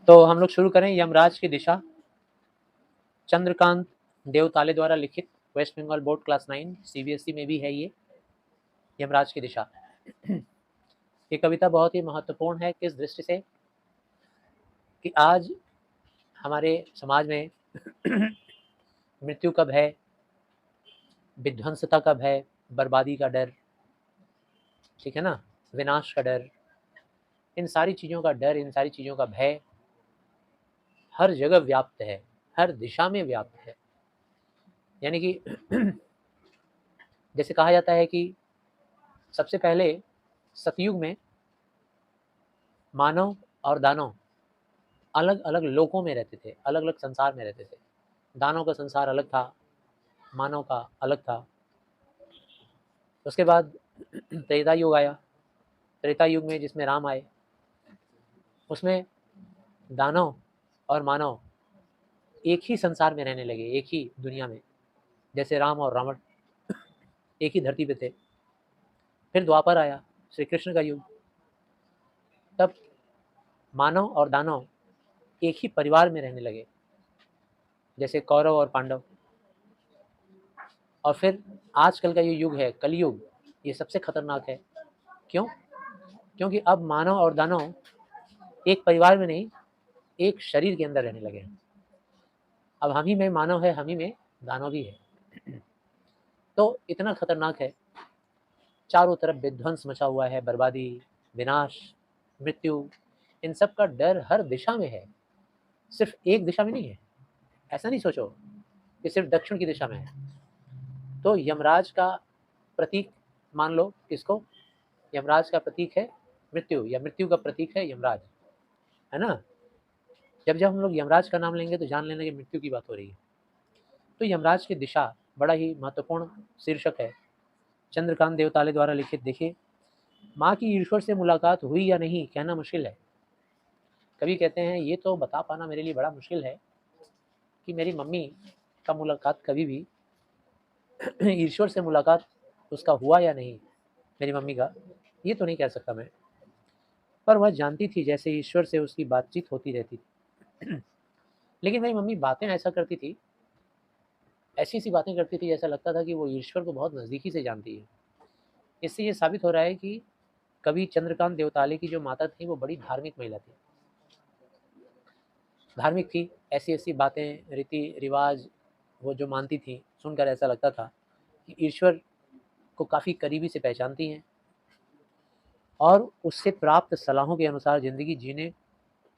तो हम लोग शुरू करें यमराज की दिशा, चंद्रकांत देवताले द्वारा लिखित, West Bengal board class 9, CBSE में भी है ये यमराज की दिशा। ये कविता बहुत ही महत्वपूर्ण है किस दृष्टि से कि आज हमारे समाज में मृत्यु कब है, विध्वंसता कब है, बर्बादी का डर, ठीक है ना, विनाश का डर, इन सारी चीज़ों का डर, इन सारी चीज़ों का भय हर जगह व्याप्त है, हर दिशा में व्याप्त है। यानी कि जैसे कहा जाता है कि सबसे पहले सतयुग में मानव और दानव अलग अलग लोकों में रहते थे, अलग अलग संसार में रहते थे। दानव का संसार अलग था, मानव का अलग था। उसके बाद त्रेता युग आया, त्रेता युग में जिसमें राम आए, उसमें दानव और मानव एक ही संसार में रहने लगे, एक ही दुनिया में, जैसे राम और रावण एक ही धरती पे थे। फिर द्वापर आया, श्री कृष्ण का युग, तब मानव और दानव एक ही परिवार में रहने लगे, जैसे कौरव और पांडव। और फिर आजकल का ये युग है कलयुग, ये सबसे खतरनाक है। क्यों? क्योंकि अब मानव और दानव एक परिवार में नहीं, एक शरीर के अंदर रहने लगे हैं। अब हम ही में मानव है, हम ही में दानव भी है। तो इतना खतरनाक है, चारों तरफ विध्वंस मचा हुआ है, बर्बादी, विनाश, मृत्यु, इन सब का डर हर दिशा में है, सिर्फ एक दिशा में नहीं है। ऐसा नहीं सोचो कि सिर्फ दक्षिण की दिशा में है। तो यमराज का प्रतीक मान लो किसको, यमराज का प्रतीक है मृत्यु, या मृत्यु का प्रतीक है यमराज, है ना। जब जब हम लोग यमराज का नाम लेंगे तो जान लेना कि मृत्यु की बात हो रही है। तो यमराज की दिशा बड़ा ही महत्वपूर्ण शीर्षक है, चंद्रकांत देवताले द्वारा लिखित। देखिए, माँ की ईश्वर से मुलाकात हुई या नहीं कहना मुश्किल है। कभी कहते हैं ये तो बता पाना मेरे लिए बड़ा मुश्किल है कि मेरी मम्मी का मुलाकात कभी भी ईश्वर से मुलाकात उसका हुआ या नहीं, मेरी मम्मी का, ये तो नहीं कह सकता मैं। पर वह जानती थी जैसे ईश्वर से उसकी बातचीत होती रहती थी। लेकिन मेरी मम्मी बातें ऐसा करती थी, ऐसी सी बातें करती थी जैसा लगता था कि वो ईश्वर को बहुत नज़दीकी से जानती है। इससे ये साबित हो रहा है कि कवि चंद्रकांत देवताले की जो माता थी वो बड़ी धार्मिक महिला थी, धार्मिक थी। ऐसी ऐसी बातें, रीति रिवाज वो जो मानती थी, सुनकर ऐसा लगता था कि ईश्वर को काफ़ी करीबी से पहचानती हैं और उससे प्राप्त सलाहों के अनुसार ज़िंदगी जीने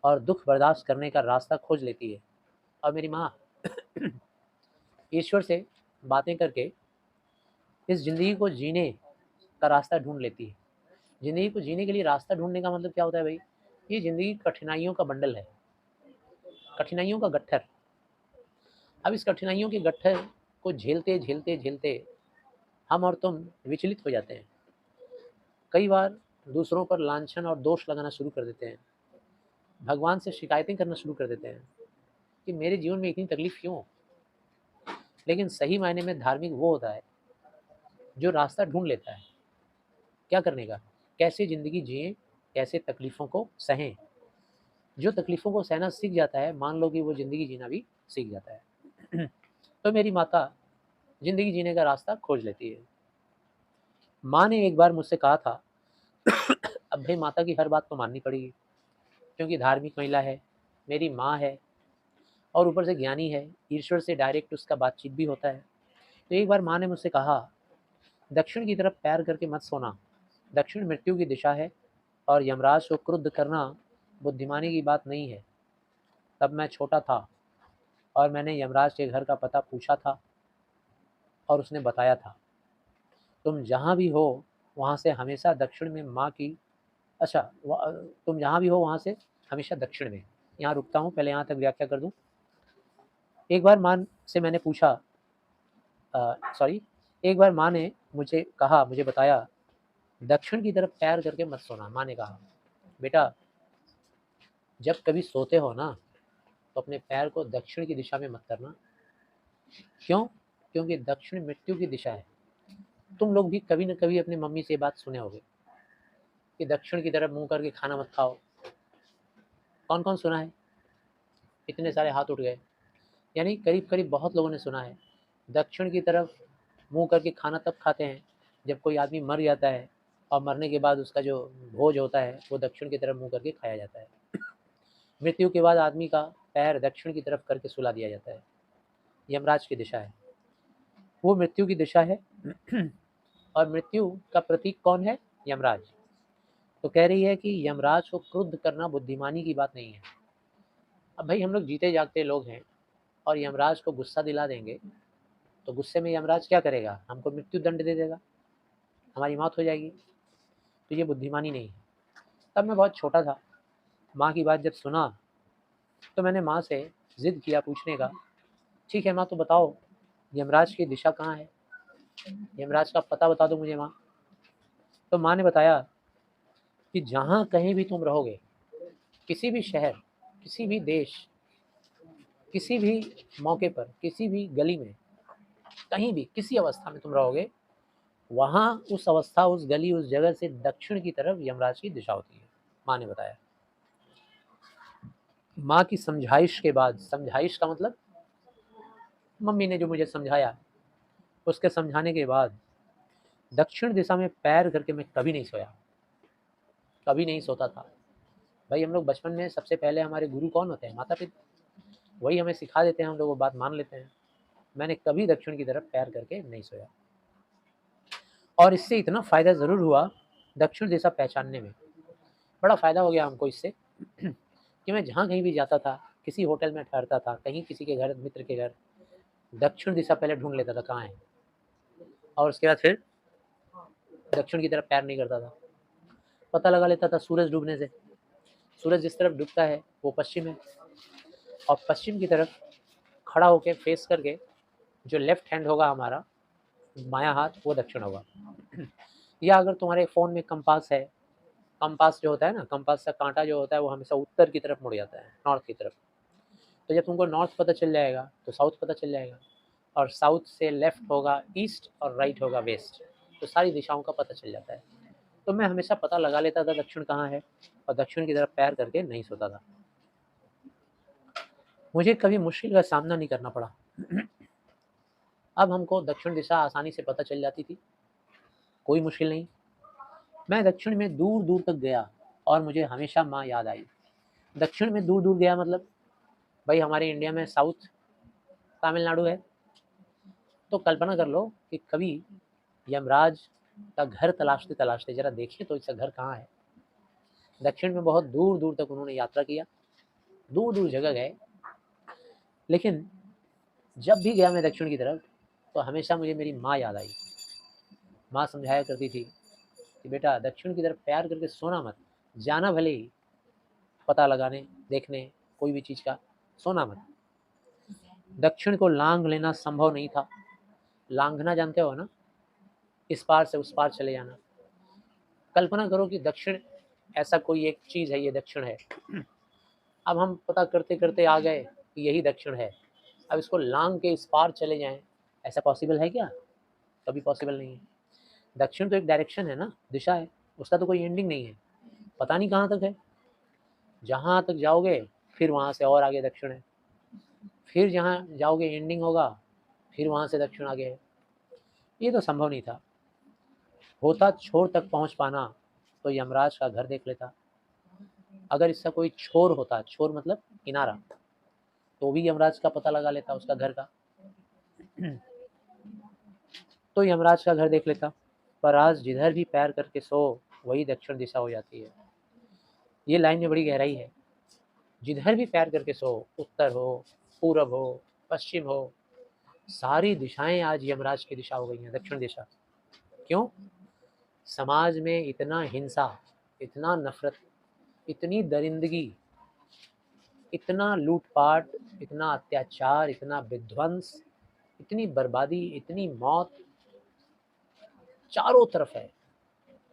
और दुख बर्दाश्त करने का रास्ता खोज लेती है। और मेरी माँ ईश्वर से बातें करके इस ज़िंदगी को जीने का रास्ता ढूंढ लेती है। ज़िंदगी को जीने के लिए रास्ता ढूंढने का मतलब क्या होता है भाई? ये ज़िंदगी कठिनाइयों का बंडल है, कठिनाइयों का गट्ठर। अब इस कठिनाइयों के गट्ठर को झेलते झेलते झेलते हम और तुम विचलित हो जाते हैं। कई बार दूसरों पर लांछन और दोष लगाना शुरू कर देते हैं, भगवान से शिकायतें करना शुरू कर देते हैं कि मेरे जीवन में इतनी तकलीफ क्यों। लेकिन सही मायने में धार्मिक वो होता है जो रास्ता ढूंढ लेता है क्या करने का, कैसे ज़िंदगी जिए, कैसे तकलीफ़ों को सहें। जो तकलीफ़ों को सहना सीख जाता है, मान लो कि वो ज़िंदगी जीना भी सीख जाता है। तो मेरी माता ज़िंदगी जीने का रास्ता खोज लेती है। माँ ने एक बार मुझसे कहा था, अब भाई माता की हर बात तो माननी पड़ेगी क्योंकि धार्मिक महिला है, मेरी माँ है और ऊपर से ज्ञानी है, ईश्वर से डायरेक्ट उसका बातचीत भी होता है। तो एक बार माँ ने मुझसे कहा, दक्षिण की तरफ पैर करके मत सोना, दक्षिण मृत्यु की दिशा है और यमराज को क्रुद्ध करना बुद्धिमानी की बात नहीं है। तब मैं छोटा था और मैंने यमराज के घर का पता पूछा था और उसने बताया था, तुम जहाँ भी हो वहाँ से हमेशा दक्षिण में माँ की, अच्छा तुम जहाँ भी हो वहाँ से हमेशा दक्षिण में। यहाँ रुकता हूँ, पहले यहाँ तक व्याख्या कर दूँ। एक बार माँ से मैंने पूछा, सॉरी, एक बार माँ ने मुझे कहा, मुझे बताया, दक्षिण की तरफ पैर करके मत सोना। माँ ने कहा, बेटा जब कभी सोते हो ना तो अपने पैर को दक्षिण की दिशा में मत करना। क्यों? क्योंकि दक्षिण मृत्यु की दिशा है। तुम लोग भी कभी न कभी अपनी मम्मी से ये बात सुने होगे कि दक्षिण की तरफ मुंह करके खाना मत खाओ। कौन कौन सुना है? इतने सारे हाथ उठ गए। यानी करीब-करीब बहुत लोगों ने सुना है, दक्षिण की तरफ मुँह करके खाना तब खाते हैं जब कोई आदमी मर जाता है और मरने के बाद उसका जो भोज होता है वो दक्षिण की तरफ मुँह करके खाया जाता है। मृत्यु के बाद आदमी का पैर दक्षिण की तरफ करके सुला दिया जाता है। यमराज की दिशा है, वो मृत्यु की दिशा है। और मृत्यु का प्रतीक कौन है? यमराज। तो कह रही है कि यमराज को क्रुद्ध करना बुद्धिमानी की बात नहीं है। अब भाई हम लोग जीते जागते लोग हैं और यमराज को गुस्सा दिला देंगे तो गुस्से में यमराज क्या करेगा? हमको मृत्यु दंड दे देगा, हमारी मौत हो जाएगी। तो ये बुद्धिमानी नहीं है। तब मैं बहुत छोटा था, माँ की बात जब सुना तो मैंने माँ से ज़िद किया पूछने का, ठीक है माँ तो बताओ यमराज की दिशा कहाँ है? यमराज का पता बता दो मुझे माँ। तो माँ ने बताया कि जहाँ कहीं भी तुम रहोगे, किसी भी शहर, किसी भी देश, किसी भी मौके पर, किसी भी गली में, कहीं भी किसी अवस्था में तुम रहोगे, वहाँ उस अवस्था, उस गली, उस जगह से दक्षिण की तरफ यमराज की दिशा होती है, माँ ने बताया। माँ की समझाइश के बाद, समझाइश का मतलब मम्मी ने जो मुझे समझाया, उसके समझाने के बाद दक्षिण दिशा में पैर करके मैं कभी नहीं सोया, कभी नहीं सोता था। भाई हम लोग बचपन में सबसे पहले हमारे गुरु कौन होते हैं? माता पिता। वही हमें सिखा देते हैं, हम लोग वो बात मान लेते हैं। मैंने कभी दक्षिण की तरफ पैर करके नहीं सोया और इससे इतना फ़ायदा ज़रूर हुआ दक्षिण दिशा पहचानने में। बड़ा फ़ायदा हो गया हमको इससे कि मैं जहाँ कहीं भी जाता था, किसी होटल में ठहरता था, कहीं किसी के घर, मित्र के घर, दक्षिण दिशा पहले ढूँढ लेता था कहाँ है और उसके बाद फिर दक्षिण की तरफ पैर नहीं करता था। पता लगा लेता था सूरज डूबने से। सूरज जिस तरफ डूबता है वो पश्चिम है और पश्चिम की तरफ खड़ा होके फेस करके जो लेफ्ट हैंड होगा हमारा, बायाँ हाथ, वो दक्षिण होगा। या अगर तुम्हारे फ़ोन में कंपास है, कंपास जो होता है ना, कंपास का काँटा जो होता है वो हमेशा उत्तर की तरफ मुड़ जाता है, नॉर्थ की तरफ। तो जब तुमको नॉर्थ पता चल जाएगा तो साउथ पता चल जाएगा और साउथ से लेफ्ट होगा ईस्ट और राइट होगा वेस्ट। तो सारी दिशाओं का पता चल जाता है। तो मैं हमेशा पता लगा लेता था दक्षिण कहाँ है और दक्षिण की तरफ पैर करके नहीं सोता था। मुझे कभी मुश्किल का सामना नहीं करना पड़ा। अब हमको दक्षिण दिशा आसानी से पता चल जाती थी, कोई मुश्किल नहीं। मैं दक्षिण में दूर-दूर तक गया और मुझे हमेशा माँ याद आई। दक्षिण में दूर-दूर गया मतलब भाई हमारे इंडिया में साउथ तमिलनाडु है, तो कल्पना कर लो कि कभी यमराज का घर तलाशते-तलाशते ज़रा देखिए तो इसका घर कहाँ है। दक्षिण में बहुत दूर-दूर तक उन्होंने यात्रा किया, दूर-दूर जगह गए, लेकिन जब भी गया मैं दक्षिण की तरफ तो हमेशा मुझे मेरी माँ याद आई। माँ समझाया करती थी कि बेटा दक्षिण की तरफ पैर करके सोना मत, जाना भले ही पता लगाने, देखने कोई भी चीज़ का, सोना मत। दक्षिण को लांघ लेना संभव नहीं था। लांघना जानते हो ना? इस पार से उस पार चले जाना। कल्पना करो कि दक्षिण ऐसा कोई एक चीज़ है, ये दक्षिण है। अब हम पता करते-करते आ गए कि यही दक्षिण है। अब इसको लांघ के इस पार चले जाएँ, ऐसा पॉसिबल है क्या? कभी पॉसिबल नहीं है। दक्षिण तो एक डायरेक्शन है ना, दिशा है, उसका तो कोई एंडिंग नहीं है। पता नहीं कहाँ तक है। जहाँ तक जाओगे फिर वहाँ से और आगे दक्षिण है। फिर जहाँ जाओगे एंडिंग होगा, फिर वहाँ से दक्षिण आगे है। ये तो संभव नहीं था। होता छोर तक पहुँच पाना तो यमराज का घर देख लेता। अगर इसका कोई छोर होता, छोर मतलब किनारा, तो भी यमराज का पता लगा लेता उसका घर का। तो यमराज का घर देख लेता। पर आज जिधर भी पैर करके सो वही दक्षिण दिशा हो जाती है। ये लाइन में बड़ी गहराई है। जिधर भी पैर करके सो, उत्तर हो, पूरब हो, पश्चिम हो, सारी दिशाएं आज यमराज की दिशा हो गई हैं, दक्षिण दिशा। क्यों? समाज में इतना हिंसा, इतना नफरत, इतनी दरिंदगी, इतना लूटपाट, इतना अत्याचार, इतना विध्वंस, इतनी बर्बादी, इतनी मौत चारों तरफ है।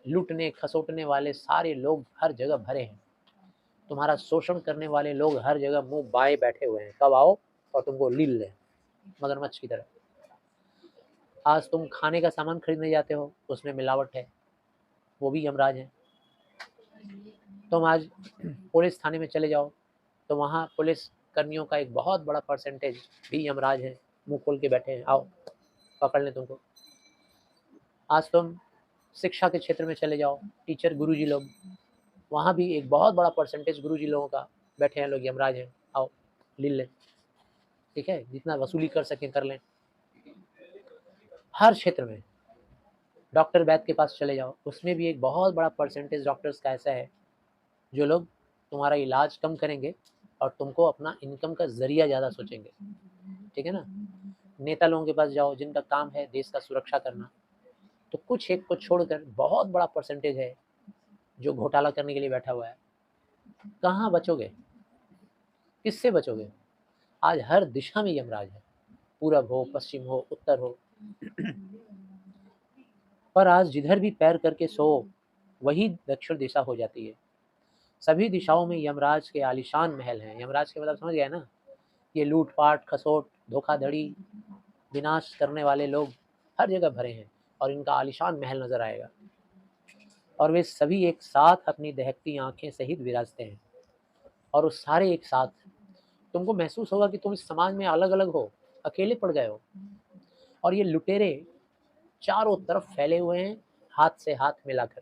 लूटने खसोटने वाले सारे लोग हर जगह भरे हैं। तुम्हारा शोषण करने वाले लोग हर जगह मुंह बाएं बैठे हुए हैं, कब आओ और तुमको लील लें, मगरमच्छ की तरह। आज तुम खाने का सामान खरीदने जाते हो, उसमें मिलावट है, वो भी यमराज है। तुम आज पुलिस थाने में चले जाओ तो वहाँ पुलिस कर्मियों का एक बहुत बड़ा परसेंटेज भी यमराज है, मुँह खोल के बैठे हैं, आओ पकड़ लें तुमको। आज तुम शिक्षा के क्षेत्र में चले जाओ, टीचर गुरुजी लोग, वहाँ भी एक बहुत बड़ा परसेंटेज गुरुजी लोगों का बैठे हैं लोग, यमराज हैं, आओ ले लें, ठीक है, जितना वसूली कर सकें कर लें। हर क्षेत्र में, डॉक्टर वैद्य के पास चले जाओ, उसमें भी एक बहुत बड़ा परसेंटेज डॉक्टर्स का ऐसा है जो लोग तुम्हारा इलाज कम करेंगे और तुमको अपना इनकम का ज़रिया ज़्यादा सोचेंगे, ठीक है ना। नेता लोगों के पास जाओ जिनका काम है देश का सुरक्षा करना, तो कुछ एक को छोड़कर बहुत बड़ा परसेंटेज है जो घोटाला करने के लिए बैठा हुआ है। कहाँ बचोगे, किससे बचोगे? आज हर दिशा में यमराज है, पूरब हो, पश्चिम हो, उत्तर हो। पर आज जिधर भी पैर करके सो वही दक्षिण दिशा हो जाती है। सभी दिशाओं में यमराज के आलीशान महल हैं। यमराज के मतलब समझ गया ना, ये लूट-पाट, खसोट, धोखाधड़ी, विनाश करने वाले लोग हर जगह भरे हैं और इनका आलीशान महल नजर आएगा। और वे सभी एक साथ अपनी दहकती आंखें सहित विराजते हैं। और वो सारे एक साथ, तुमको महसूस होगा कि तुम इस समाज में अलग अलग हो, अकेले पड़ गए हो। और ये लुटेरे चारों तरफ फैले हुए हैं, हाथ से हाथ मिलाकर,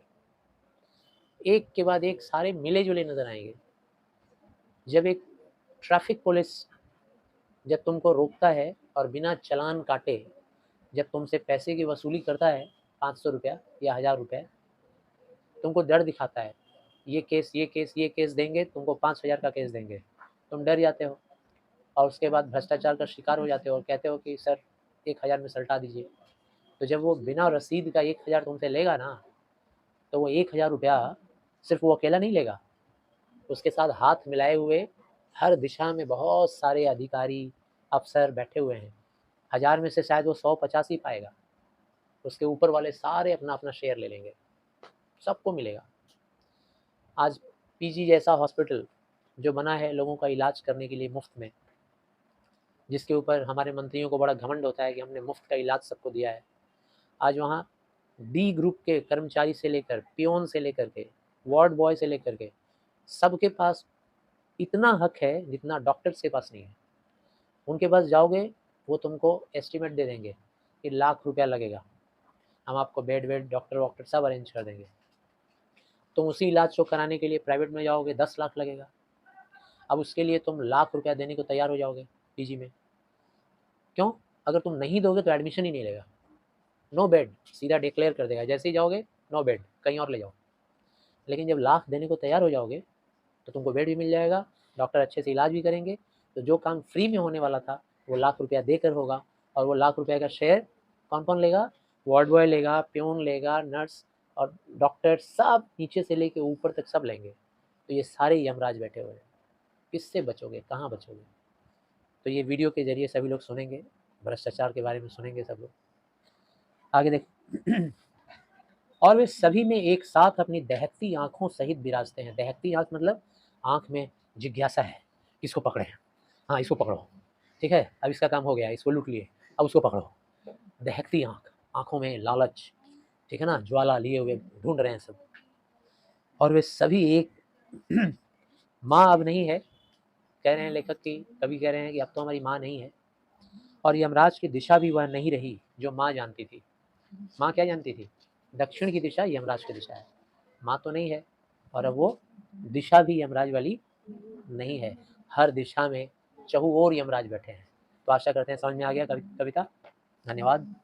एक के बाद एक सारे मिले जुले नजर आएंगे। जब एक ट्रैफिक पुलिस जब तुमको रोकता है और बिना चालान काटे जब तुमसे पैसे की वसूली करता है, 500 रुपया या 1000 रुपया, तुमको डर दिखाता है, ये केस ये केस ये केस देंगे, तुमको 5000 का केस देंगे, तुम डर जाते हो और उसके बाद भ्रष्टाचार का शिकार हो जाते हो और कहते हो कि सर 1000 में सलटा दीजिए। तो जब वो बिना रसीद का 1000 तुमसे लेगा ना, तो वो 1000 रुपया सिर्फ वो अकेला नहीं लेगा, उसके साथ हाथ मिलाए हुए हर दिशा में बहुत सारे अधिकारी अफसर बैठे हुए हैं। 1000 में से शायद वो 150 ही पाएगा, उसके ऊपर वाले सारे अपना अपना शेयर ले लेंगे, सबको मिलेगा। आज पीजी जैसा हॉस्पिटल जो बना है लोगों का इलाज करने के लिए मुफ्त में, जिसके ऊपर हमारे मंत्रियों को बड़ा घमंड होता है कि हमने मुफ्त का इलाज सबको दिया है, आज वहाँ डी ग्रुप के कर्मचारी से लेकर पियोन से लेकर के वार्ड बॉय से लेकर के सबके पास इतना हक है जितना डॉक्टर्स के पास नहीं है। उनके पास जाओगे वो तुमको एस्टिमेट दे देंगे कि लाख रुपया लगेगा, हम आपको बेड वेड डॉक्टर वॉक्टर सब अरेंज कर देंगे। तुम उसी इलाज को कराने के लिए प्राइवेट में जाओगे, 10 लाख लगेगा। अब उसके लिए तुम लाख रुपया देने को तैयार हो जाओगे पीजी में, क्यों? अगर तुम नहीं दोगे तो एडमिशन ही नहीं लेगा, नो बेड सीधा डिक्लेयर कर देगा, जैसे ही जाओगे नो बेड, कहीं और ले जाओ। लेकिन जब लाख देने को तैयार हो जाओगे तो तुमको बेड भी मिल जाएगा, डॉक्टर अच्छे से इलाज भी करेंगे, तो जो काम फ्री में होने वाला था वो लाख रुपया देकर होगा। और वो लाख रुपया का शेयर कौन कौन लेगा? वार्ड बॉय लेगा, प्यून लेगा, नर्स और डॉक्टर, सब नीचे से लेके ऊपर तक सब लेंगे। तो ये सारे यमराज बैठे हुए हैं, किससे बचोगे, कहाँ बचोगे? तो ये वीडियो के जरिए सभी लोग सुनेंगे, भ्रष्टाचार के बारे में सुनेंगे सब लोग। आगे देख और वे सभी में एक साथ अपनी दहकती आंखों सहित विराजते हैं। दहकती आंख मतलब आंख में जिज्ञासा है, किसको पकड़े, हाँ इसको पकड़ो, ठीक है, अब इसका काम हो गया, इसको लूट लिए, अब उसको पकड़ो। दहकती आंख, आंखों में लालच, ठीक है ना, ज्वाला लिए हुए ढूंढ रहे हैं सब। और वे सभी एक माँ अब नहीं है, कह रहे हैं लेखक की, कवि कह रहे हैं कि अब तो हमारी माँ नहीं है। और यमराज की दिशा भी वह नहीं रही जो माँ जानती थी। माँ क्या जानती थी? दक्षिण की दिशा यमराज की दिशा है, माँ तो नहीं है। और अब वो दिशा भी यमराज वाली नहीं है, हर दिशा में चहुओर यमराज बैठे हैं। तो आशा करते हैं समझ में आ गया कविता। धन्यवाद।